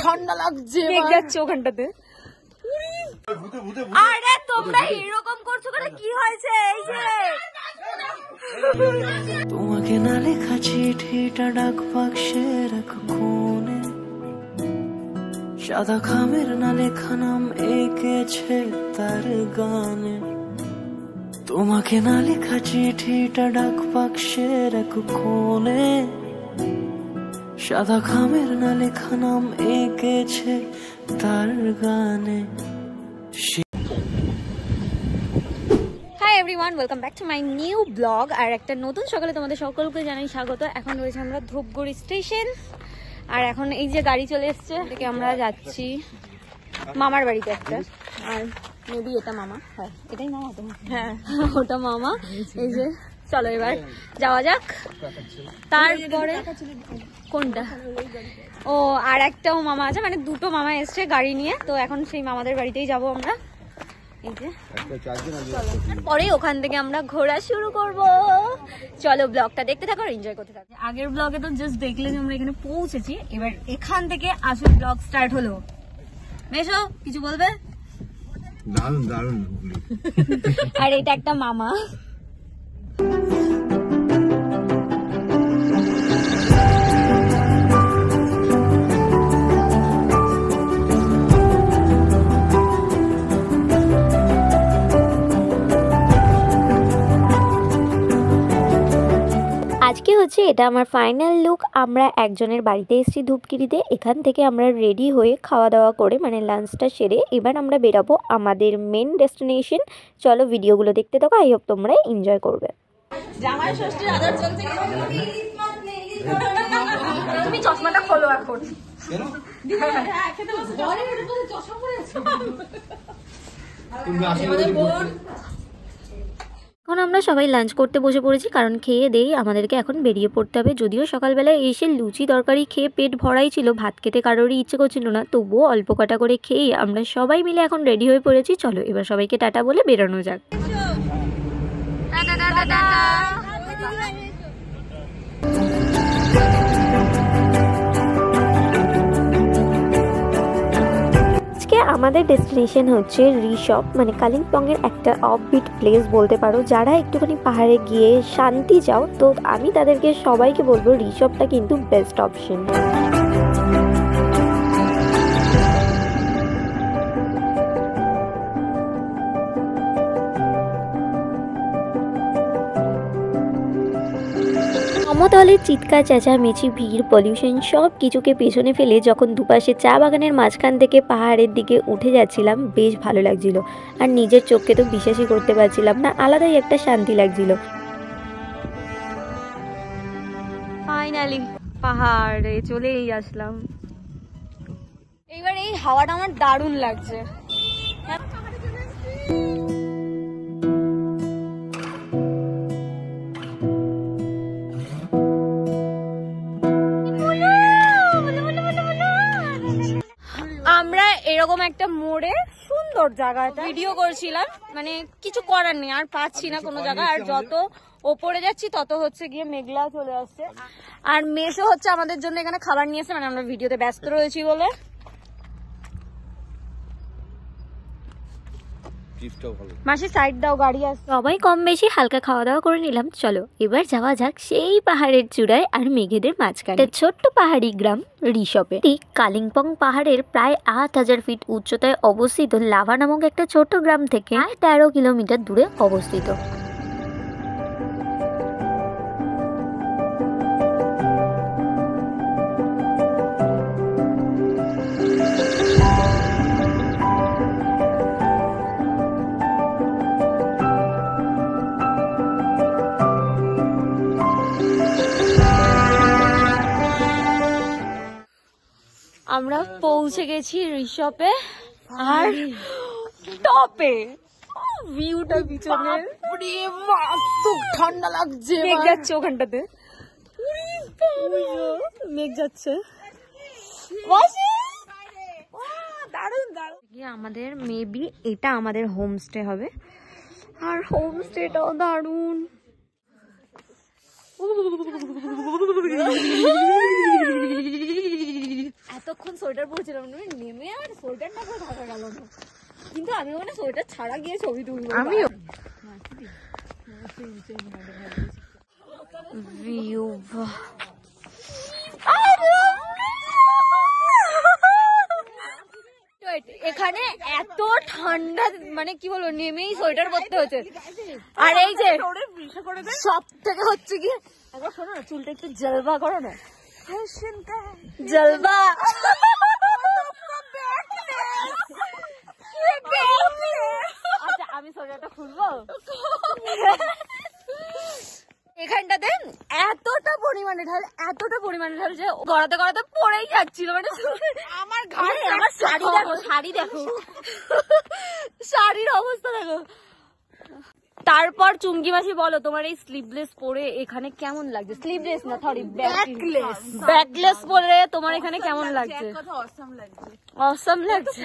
ঠান্ডা লাগছে যাচ্ছে ওখানটাতে। আরে তোমরা এরকম করছো কেন? কি হয়েছে? এই যে তোমাকে না লেখা চিঠিটা ডাক বাক্সে রাখো কোণে, সাদা খামের না লেখা নাম এঁকেছে তার গানে। তোমাকে না লেখা চিঠিটা ডাক বাক্সে রাখো কোণে, সাদা খামের না লেখা নাম এঁকেছে তার গানে। Hi everyone, welcome back to my new blog. আর একটা নতুন সকালে তোমাদের সকলকে জানাই স্বাগত। এখন রয়েছে আমরা ধূপগুড়ি স্টেশন, আর এখন এই যে গাড়ি চলে এসছে, থেকে আমরা যাচ্ছি মামার বাড়িতে একটা। আর মেবি এটা মামা, হ্যাঁ এটাই মামা তো, হ্যাঁ ওটা মামা। এই যে চলো এবার যাওয়া যাক। তারপরে কোনটা? ও আর একটাও মামা আছে, মানে দুটো মামা এসছে গাড়ি নিয়ে, তো এখন সেই মামাদের বাড়িতেই যাবো আমরা। এই যে পরে ওখান থেকে আমরা ঘোরা শুরু করব। চলো ব্লগটা দেখতে থাকো, এনজয় করতে থাকো। আগের ব্লগে তো জাস্ট দেখলে যে আমরা এখানে পৌঁছেছি, এবার এখান থেকে আসল ব্লগ স্টার্ট হলো। মেশো কিছু বলবে? দারুণ দারুণ। আর এটা একটা মামা। আজকে হচ্ছে এটা আমার ফাইনাল লুক। আমরা একজনের বাড়িতে এসেছি ধূপগুড়িতে। এখান থেকে আমরা রেডি হয়ে খাওয়া দাওয়া করে মানে লাঞ্চটা সেরে এবার আমরা বেরাবো আমাদের মেন ডেস্টিনেশন। চলো ভিডিওগুলো দেখতে থাকো, আই হোপ তোমরা এনজয় করবে। জামাই ষষ্ঠীর আদর চলছে। তুমি চশমাটা খোলো এখন। এখন আমরা সবাই লাঞ্চ করতে বসে পড়েছি, কারণ খেয়ে দেই আমাদেরকে এখন বেরিয়ে পড়তে হবে। যদিও সকালবেলায় এসে লুচি তরকারি খেয়ে পেট ভরাই ছিল, ভাত খেতে কারোরই ইচ্ছে করছিল না, তবুও অল্প কটা করে খেয়ে আমরা সবাই মিলে এখন রেডি হয়ে পড়েছি। চলো এবার সবাইকে টাটা বলে বেরোনো যাক। আমাদের ডেস্টিনেশন হচ্ছে রিসপ, মানে কালিম্পংয়ের একটা অফবিট প্লেস বলতে পারো। যারা একটুখানি পাহাড়ে গিয়ে শান্তি চাও, তো আমি তাদেরকে সবাইকে বলবো রিসপটা কিন্তু বেস্ট অপশন। সমতলের চিৎকার চেঁচামেচি ভিড় পলিউশন সব কিছুকে পেছনে ফেলে যখন দুপাশে চা বাগানের মাঝখান থেকে পাহাড়ের দিকে উঠে যাচ্ছিলাম, বেশ ভালো লাগছিল। আর নিজের চোখকে তো বিশ্বাসই করতে পারছিলাম না, আলাদাই একটা শান্তি লাগছিল। ফাইনালি পাহাড়ে চলেই আসলাম। এইবার এই হাওয়াটা আমার দারুণ লাগছে। আমরা এরকম একটা মোড়ে সুন্দর জায়গাটা ভিডিও করছিলাম, মানে কিছু করার নেই, আর পাচ্ছি না কোনো জায়গা। আর যত ওপরে যাচ্ছি তত হচ্ছে গিয়ে মেঘলা চলে আসছে। আর মেশো হচ্ছে আমাদের জন্য এখানে খাবার নিয়ে এসে, মানে আমরা ভিডিওতে ব্যস্ত রয়েছি বলে। মাসি সাইড দাও, গাড়ি আসছে। সবাই কম বেশি হালকা খাওয়া দাওয়া করে নিলাম। চলো এবার যাওয়া যাক সেই পাহাড়ের চূড়ায় আর মেঘেদের মাঝখানে ছোট্ট পাহাড়ি গ্রাম রিসপে। কালিম্পং পাহাড়ের প্রায় 8000 ফিট উচ্চতায় অবস্থিত লাভা নামক একটা ছোট্ট গ্রাম থেকে 13 কিলোমিটার দূরে অবস্থিত। আমরা পৌঁছে গেছি রিসপে, আর টপে ভিউটা পিছনে ঠান্ডা লাগছে। মেঘ যাচ্ছে ওখানটাতে, মেঘ যাচ্ছে। দারুণ দারুণ। আমাদের মেবি এটা আমাদের হোমস্টে হবে, আর হোমস্টেটাও দারুণ। এতক্ষণ সোয়েটার পরছিলাম, নেমে আর সোয়েটারটা পুরো ঢাকা গেল না, কিন্তু আমি ওখানে সোয়েটার ছাড়া গিয়ে ছবি তুলবো। আমিও ভিউ এখানে এত ঠান্ডা, মানে কি বলবো, নেমেই সোয়েটার পরতে হচ্ছে। আর এই যে সব থেকে হচ্ছে কি, একবার শোনো না, চুলটা একটু জলবা করো না, জলবা। আচ্ছা আমি সোয়েটারটা খুলবো। এখানটাতে এতটা পরিমাণে ঢাল যে গড়াতে গড়াতে পড়েই যাচ্ছিল, মানে আমার ঘাড়ে। আমার শাড়ি দেখো শাড়ির অবস্থা দেখো। তারপর চুমকি মাসি বলো, তোমার এই স্লিভলেস পরে এখানে কেমন লাগছে? স্লিভলেস না, সরি ব্যাকলেস পরে তোমার এখানে কেমন লাগছে? অসম লাগছে।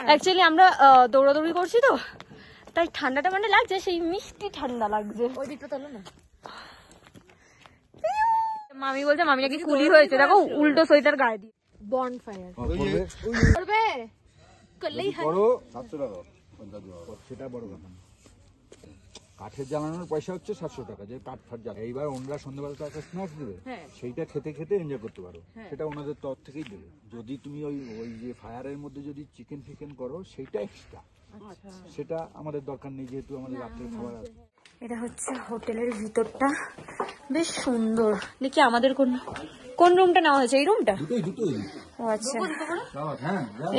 অ্যাকচুয়ালি আমরা দৌড়াদৌড়ি করছি তো, তাই ঠান্ডাটা মানে লাগছে, সেই মিষ্টি ঠান্ডা লাগছে। ওই দিকটা তোলো না। মামি বলছে মামি নাকি কুলি হয়েছে, দেখো উল্টো সোয়েটার গায়ে দিয়ে। বনফায়ার করবে করলেই হয়। 700 টাকা সেটা বড় কথা। কাঠের জ্বালানোর পয়সা হচ্ছে 700 টাকা, যে কাঠ ফাট জ্বালা। এইবার ওনারা সন্ধ্যাবেলা তো একটা স্ন্যাক্স দেবে, সেইটা খেতে খেতে এনজয় করতে পারো, সেটা ওনাদের তরফ থেকেই দেবে। যদি তুমি ওই যে ফায়ারের মধ্যে যদি চিকেন ফিকেন করো, সেইটা এক্সট্রা, সেটা আমাদের দরকার নেই, যেহেতু আমাদের রাত্রের খাবার আছে। এটা হচ্ছে হোটেলের ভিতরটা, বেশ সুন্দর। দেখি আমাদের কোন রুমটা নেওয়া হয়েছে? এই রুমটা? ও আচ্ছা,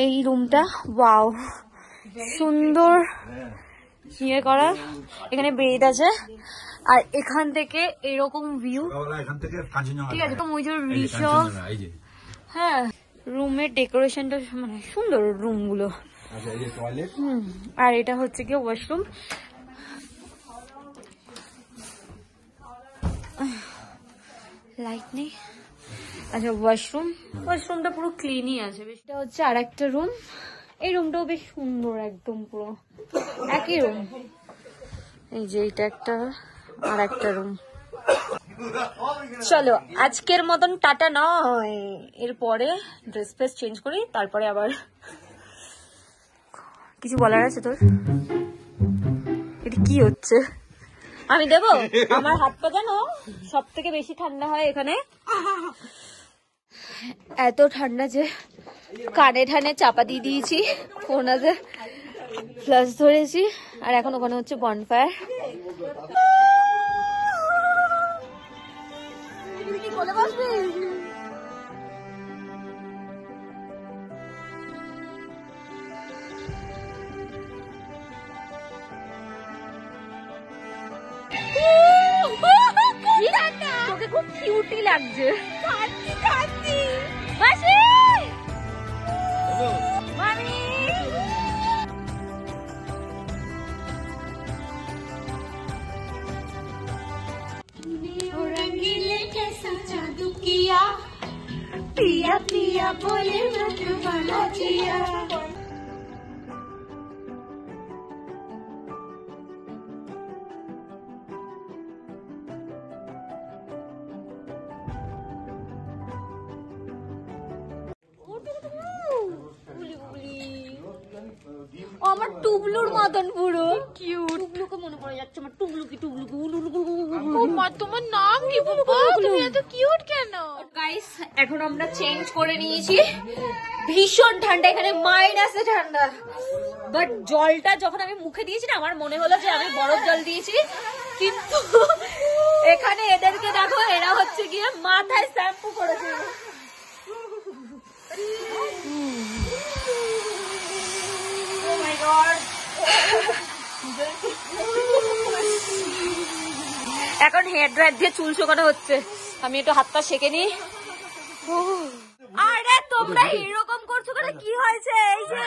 এই রুমটা। ওয়াও, সুন্দর ইয়ে করা। এখানে বেড আছে, আর এখান থেকে এরকম ভিউ, ঠিক আছে। ওই যে রিসর্ট, হ্যাঁ, রুমের ডেকোরেশনটা মানে সুন্দর, রুমগুলো। আর এটা হচ্ছে কি ওয়াশরুম। লাইট নেই। আচ্ছা, ওয়াশরুমটা পুরো ক্লিনই আছে। এটা হচ্ছে আর একটা রুম। এই রুমটাও বেশ সুন্দর, একদম পুরো একই রুম। এই যে এটা একটা, আর একটা রুম। চলো আজকের মতন টাটা নয়, এরপরে ড্রেস ফ্রেস চেঞ্জ করি, তারপরে আবার। কিছু বলার আছে তোর? এটা কি হচ্ছে? আমি দেবো? আমার হাত পা জানো সব থেকে বেশি ঠান্ডা হয় এখানে। এত ঠান্ডা যে কানে ঠানে চাপা দিয়ে দিয়েছি, ওনাতে ফ্লাশ ধরেছি, আর এখন ওখানে হচ্ছে বনফায়ার। তোকে খুব কিউটি লাগছে। মাসি, মামি, पिया पिया बोले मत बना जिया। আমার টুবলুর মতন পুরো কিউট। টুবলুকে মনে পড়ে যাচ্ছে আমার, টুবলুকি। তোমার নাম কি বাবা? তুমি এত কিউট কেন? গাইস, এখন আমরা চেঞ্জ করে নিয়েছি। ভীষণ ঠান্ডা এখানে, মাইনাসে ঠান্ডা। বাট জলটা যখন আমি মুখে দিয়েছি না, আমার মনে হলো যে আমি বরফ জল দিয়েছি। কিন্তু এখানে এদেরকে দেখো, এরা হচ্ছে গিয়ে মাথায় শ্যাম্পু করেছে। এখন হেয়ার ড্রায়ার দিয়ে চুল শুকানো হচ্ছে। আমি একটু হাত পা সেঁকে নি। আরে তোমরা এরকম করছো কেন? কি হয়েছে? এই যে